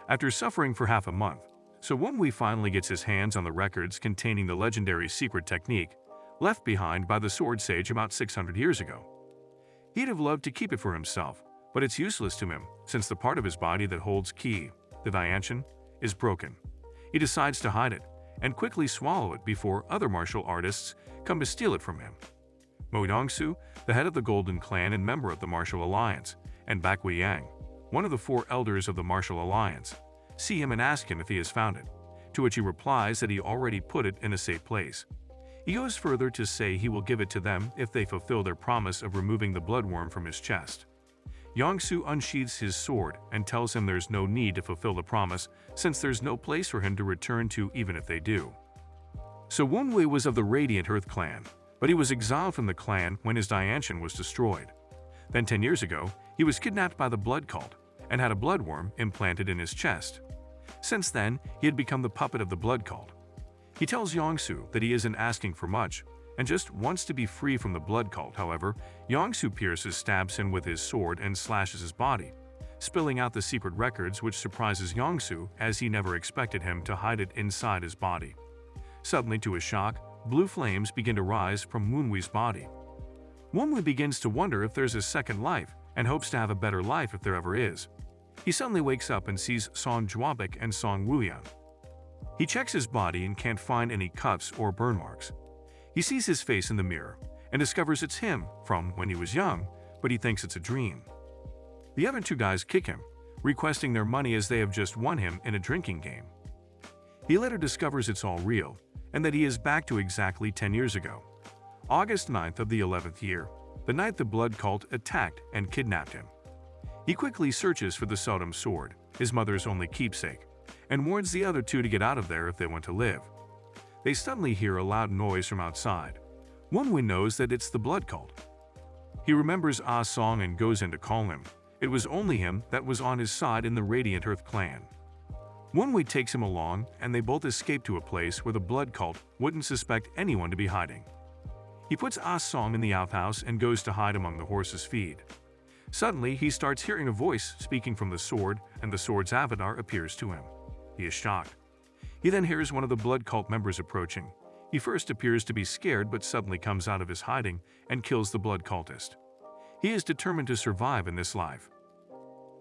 After suffering for half a month, So Wunwei finally gets his hands on the records containing the legendary secret technique left behind by the sword sage about 600 years ago. He'd have loved to keep it for himself, but it's useless to him since the part of his body that holds Qi, the Diantian, is broken. He decides to hide it and quickly swallow it before other martial artists come to steal it from him. Mo Dongsu, the head of the Golden Clan and member of the Martial Alliance, and Bak Yang, one of the 4 elders of the Martial Alliance, see him and ask him if he has found it, to which he replies that he already put it in a safe place. He goes further to say he will give it to them if they fulfill their promise of removing the bloodworm from his chest. Yangsu unsheathes his sword and tells him there's no need to fulfill the promise since there's no place for him to return to even if they do. So Wunwei was of the Radiant Earth clan, but he was exiled from the clan when his Diantian was destroyed. Then 10 years ago, he was kidnapped by the Blood Cult and had a bloodworm implanted in his chest. Since then, he had become the puppet of the Blood Cult. He tells Yangsu that he isn't asking for much and just wants to be free from the Blood Cult. However, Yangsu stabs him with his sword and slashes his body, spilling out the secret records, which surprises Yangsu as he never expected him to hide it inside his body. Suddenly, to his shock, blue flames begin to rise from Wunwei's body. Wunwei begins to wonder if there's a second life and hopes to have a better life if there ever is. He suddenly wakes up and sees Song Juabek and Song Wuyan. He checks his body and can't find any cuts or burn marks. He sees his face in the mirror and discovers it's him from when he was young, but he thinks it's a dream. The other 2 guys kick him, requesting their money as they have just won him in a drinking game. He later discovers it's all real and that he is back to exactly 10 years ago, August 9th of the 11th year, the night the Blood Cult attacked and kidnapped him. He quickly searches for the Sodom sword, his mother's only keepsake, and warns the other 2 to get out of there if they want to live. They suddenly hear a loud noise from outside. Wunwei knows that it's the Blood Cult. He remembers Ah Song and goes in to call him. It was only him that was on his side in the Radiant Earth clan. Wunwei takes him along and they both escape to a place where the Blood Cult wouldn't suspect anyone to be hiding. He puts Ah Song in the outhouse and goes to hide among the horses' feed. Suddenly, he starts hearing a voice speaking from the sword, and the sword's avatar appears to him. He is shocked. He then hears one of the Blood Cult members approaching. He first appears to be scared but suddenly comes out of his hiding and kills the Blood Cultist. He is determined to survive in this life.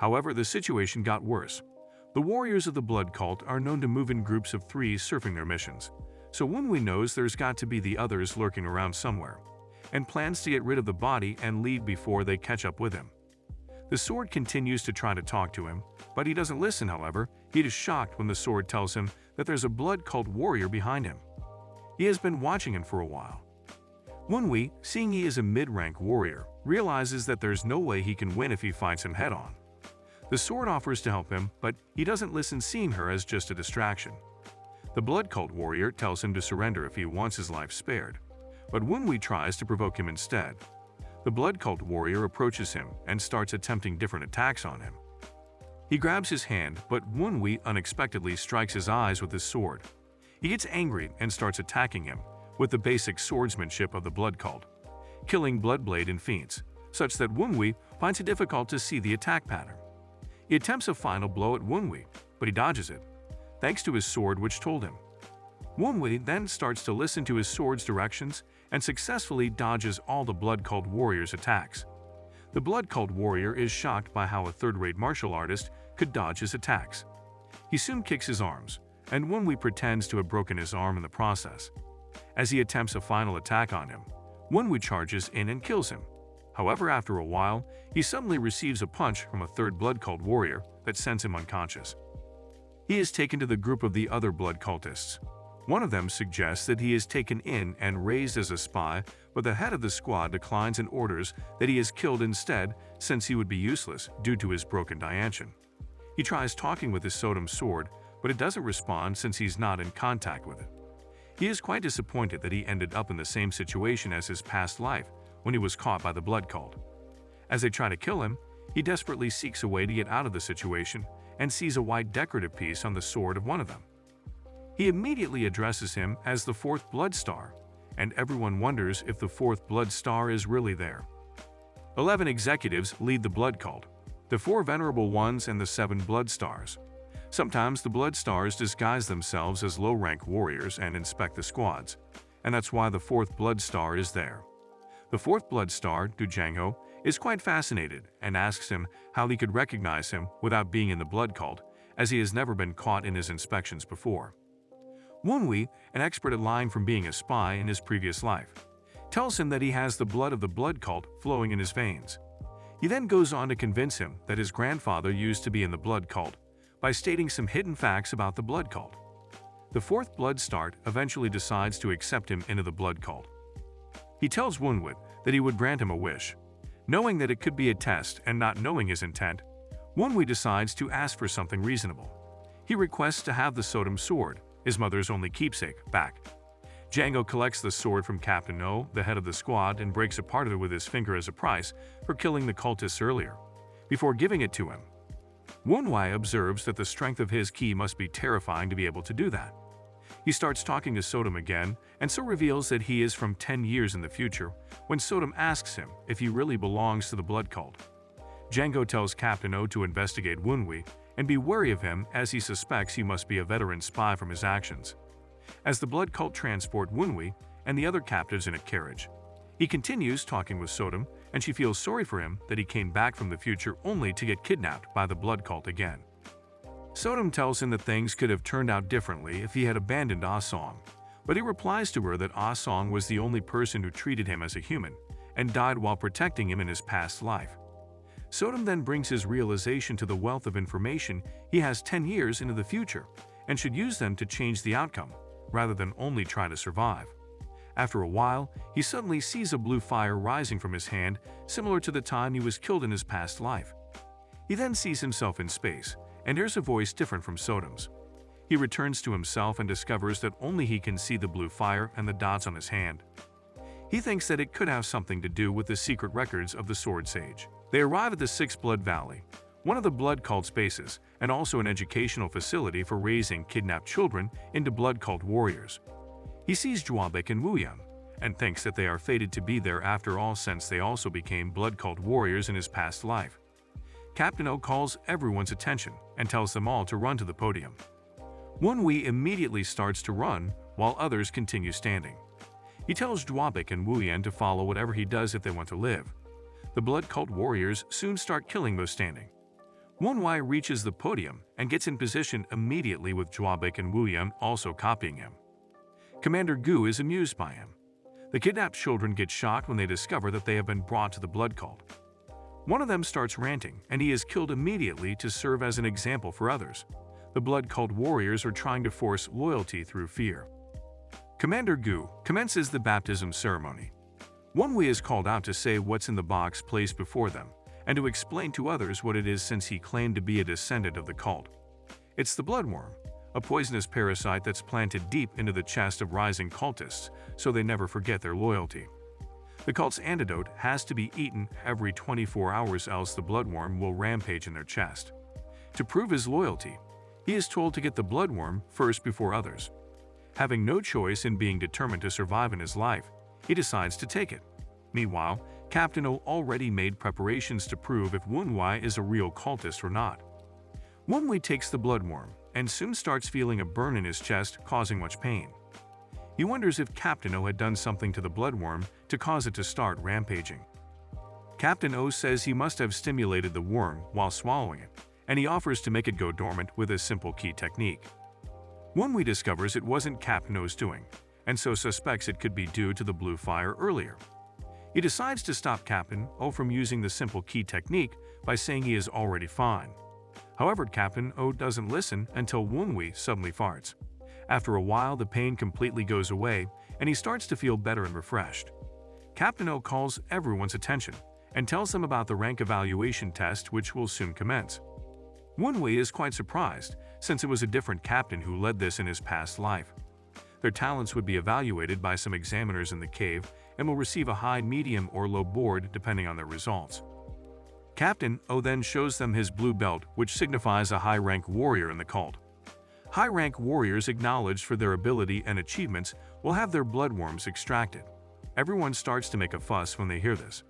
However, the situation got worse. The warriors of the Blood Cult are known to move in groups of 3 surfing their missions, so Wunwei knows there's got to be the others lurking around somewhere, and plans to get rid of the body and leave before they catch up with him. The sword continues to try to talk to him, but he doesn't listen. However, he is shocked when the sword tells him that there's a Blood Cult warrior behind him. He has been watching him for a while. Wunwei, seeing he is a mid-rank warrior, realizes that there's no way he can win if he fights him head-on. The sword offers to help him, but he doesn't listen, seeing her as just a distraction. The Blood Cult warrior tells him to surrender if he wants his life spared, but Wunwei tries to provoke him instead. The Blood Cult warrior approaches him and starts attempting different attacks on him. He grabs his hand, but Wunwei unexpectedly strikes his eyes with his sword. He gets angry and starts attacking him with the basic swordsmanship of the Blood Cult, killing Bloodblade in feints, such that Wunwei finds it difficult to see the attack pattern. He attempts a final blow at Wunwei, but he dodges it, thanks to his sword which told him. Wunwei then starts to listen to his sword's directions and successfully dodges all the Blood Cult warrior's attacks. The Blood Cult warrior is shocked by how a third-rate martial artist could dodge his attacks. He soon kicks his arms, and Wunwei pretends to have broken his arm in the process. As he attempts a final attack on him, Wunwei charges in and kills him. However, after a while, he suddenly receives a punch from a third Blood Cult warrior that sends him unconscious. He is taken to the group of the other Blood Cultists. One of them suggests that he is taken in and raised as a spy, but the head of the squad declines and orders that he is killed instead since he would be useless due to his broken Diantian. He tries talking with his Sodom sword, but it doesn't respond since he's not in contact with it. He is quite disappointed that he ended up in the same situation as his past life when he was caught by the Blood Cult. As they try to kill him, he desperately seeks a way to get out of the situation and sees a white decorative piece on the sword of one of them. He immediately addresses him as the 4th Blood Star, and everyone wonders if the 4th Blood Star is really there. 11 executives lead the Blood Cult, the 4 Venerable Ones and the 7 Blood Stars. Sometimes the Blood Stars disguise themselves as low-rank warriors and inspect the squads, and that's why the fourth Blood Star is there. The fourth Blood Star, Du Jangho, is quite fascinated and asks him how he could recognize him without being in the blood cult, as he has never been caught in his inspections before. Wunhui, an expert at lying from being a spy in his previous life, tells him that he has the blood of the blood cult flowing in his veins. He then goes on to convince him that his grandfather used to be in the blood cult by stating some hidden facts about the blood cult. The fourth Blood Star eventually decides to accept him into the blood cult. He tells Wunhui that he would grant him a wish. Knowing that it could be a test and not knowing his intent, Wunhui decides to ask for something reasonable. He requests to have the Sodom sword, his mother's only keepsake, back. Django collects the sword from Captain O, the head of the squad, and breaks a part of it with his finger as a price for killing the cultists earlier, before giving it to him. Wunhui observes that the strength of his ki must be terrifying to be able to do that. He starts talking to Sodom again, and so reveals that he is from 10 years in the future, when Sodom asks him if he really belongs to the blood cult. Django tells Captain O to investigate Wunhui and be wary of him, as he suspects he must be a veteran spy from his actions. As the blood cult transport Wunhui and the other captives in a carriage, he continues talking with Sodom, and she feels sorry for him that he came back from the future only to get kidnapped by the blood cult again. Sodom tells him that things could have turned out differently if he had abandoned Ah Song, but he replies to her that Ah Song was the only person who treated him as a human and died while protecting him in his past life. Sodom then brings his realization to the wealth of information he has 10 years into the future and should use them to change the outcome, rather than only try to survive. After a while, he suddenly sees a blue fire rising from his hand, similar to the time he was killed in his past life. He then sees himself in space, and hears a voice different from Sodom's. He returns to himself and discovers that only he can see the blue fire and the dots on his hand. He thinks that it could have something to do with the secret records of the Sword Sage. They arrive at the Six Blood Valley, one of the blood cult's bases, and also an educational facility for raising kidnapped children into blood cult warriors. He sees Juabek and Wuyang, and thinks that they are fated to be there after all, since they also became blood cult warriors in his past life. Captain O calls everyone's attention and tells them all to run to the podium. Wunhui immediately starts to run, while others continue standing. He tells Juabek and Wuyang to follow whatever he does if they want to live. The blood cult warriors soon start killing those standing. Wunhui reaches the podium and gets in position immediately, with Juabek and Wuyang also copying him. Commander Gu is amused by him. The kidnapped children get shocked when they discover that they have been brought to the blood cult. One of them starts ranting, and he is killed immediately to serve as an example for others. The blood cult warriors are trying to force loyalty through fear. Commander Gu commences the baptism ceremony. Wunhui is called out to say what's in the box placed before them, and to explain to others what it is, since he claimed to be a descendant of the cult. It's the bloodworm, a poisonous parasite that's planted deep into the chest of rising cultists, so they never forget their loyalty. The cult's antidote has to be eaten every 24 hours, else the bloodworm will rampage in their chest. To prove his loyalty, he is told to get the bloodworm first before others. Having no choice in being determined to survive in his life, he decides to take it. Meanwhile, Captain O already made preparations to prove if Wunhui is a real cultist or not. Wunhui takes the bloodworm and soon starts feeling a burn in his chest, causing much pain. He wonders if Captain O had done something to the bloodworm to cause it to start rampaging. Captain O says he must have stimulated the worm while swallowing it, and he offers to make it go dormant with a simple key technique. Wunhui discovers it wasn't Captain O's doing, and so suspects it could be due to the blue fire earlier. He decides to stop Captain O from using the simple key technique by saying he is already fine. However, Captain O doesn't listen until Wunhui suddenly farts. After a while, the pain completely goes away, and he starts to feel better and refreshed. Captain O calls everyone's attention and tells them about the rank evaluation test, which will soon commence. Wunhui is quite surprised, since it was a different captain who led this in his past life. Their talents would be evaluated by some examiners in the cave and will receive a high, medium, or low board depending on their results. Captain O then shows them his blue belt, which signifies a high-rank warrior in the cult. High-rank warriors acknowledged for their ability and achievements will have their bloodworms extracted. Everyone starts to make a fuss when they hear this.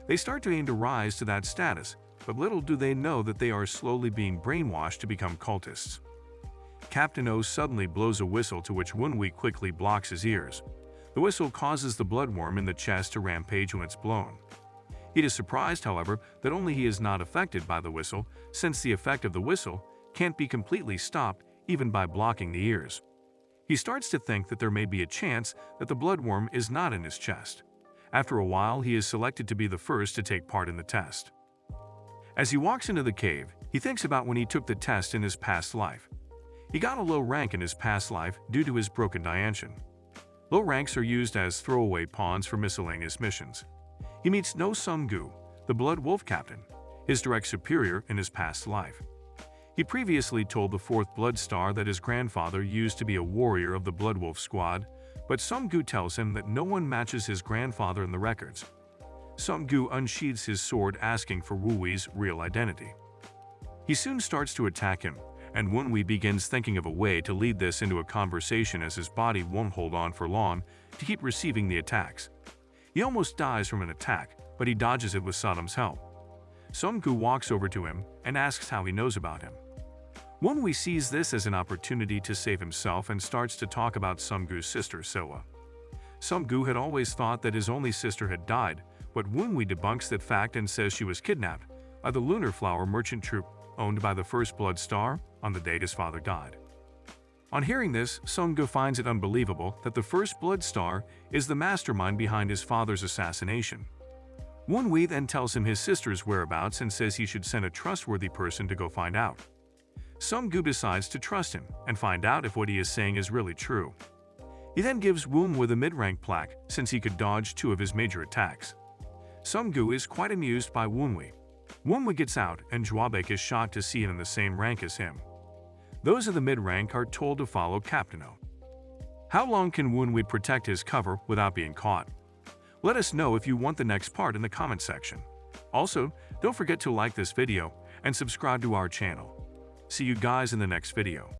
They start to aim to rise to that status, but little do they know that they are slowly being brainwashed to become cultists. Captain O suddenly blows a whistle, to which Wunwi quickly blocks his ears. The whistle causes the bloodworm in the chest to rampage when it's blown. He is surprised, however, that only he is not affected by the whistle, since the effect of the whistle can't be completely stopped even by blocking the ears. He starts to think that there may be a chance that the bloodworm is not in his chest. After a while, he is selected to be the first to take part in the test. As he walks into the cave, he thinks about when he took the test in his past life. He got a low rank in his past life due to his broken Diantian. Low ranks are used as throwaway pawns for miscellaneous missions. He meets No Sung-gu, the Blood Wolf Captain, his direct superior in his past life. He previously told the 4th Blood Star that his grandfather used to be a warrior of the Blood Wolf squad, but Sung-gu tells him that no one matches his grandfather in the records. Sung-gu unsheathes his sword, asking for Wu-Wei's real identity. He soon starts to attack him, and Wun-Wei begins thinking of a way to lead this into a conversation, as his body won't hold on for long to keep receiving the attacks. He almost dies from an attack, but he dodges it with Saddam's help. Sung-gu walks over to him and asks how he knows about him. Wun-Wei sees this as an opportunity to save himself and starts to talk about Sung-gu's sister, Soa. Sung-gu had always thought that his only sister had died, but Wun-Wei debunks that fact and says she was kidnapped by the Lunar Flower merchant troupe owned by the 1st Blood Star on the date his father died. On hearing this, Sung-gu finds it unbelievable that the 1st Blood Star is the mastermind behind his father's assassination. Wun-Wei then tells him his sister's whereabouts and says he should send a trustworthy person to go find out. Sung-gu decides to trust him and find out if what he is saying is really true. He then gives Wun-Wei the mid-rank plaque, since he could dodge 2 of his major attacks. Sung-gu is quite amused by Wun-Wei. Wun-Wei gets out, and Zhuabek is shocked to see him in the same rank as him. Those of the mid-rank are told to follow Captain O. How long can Wun-Wei protect his cover without being caught? Let us know if you want the next part in the comment section. Also, don't forget to like this video and subscribe to our channel. See you guys in the next video.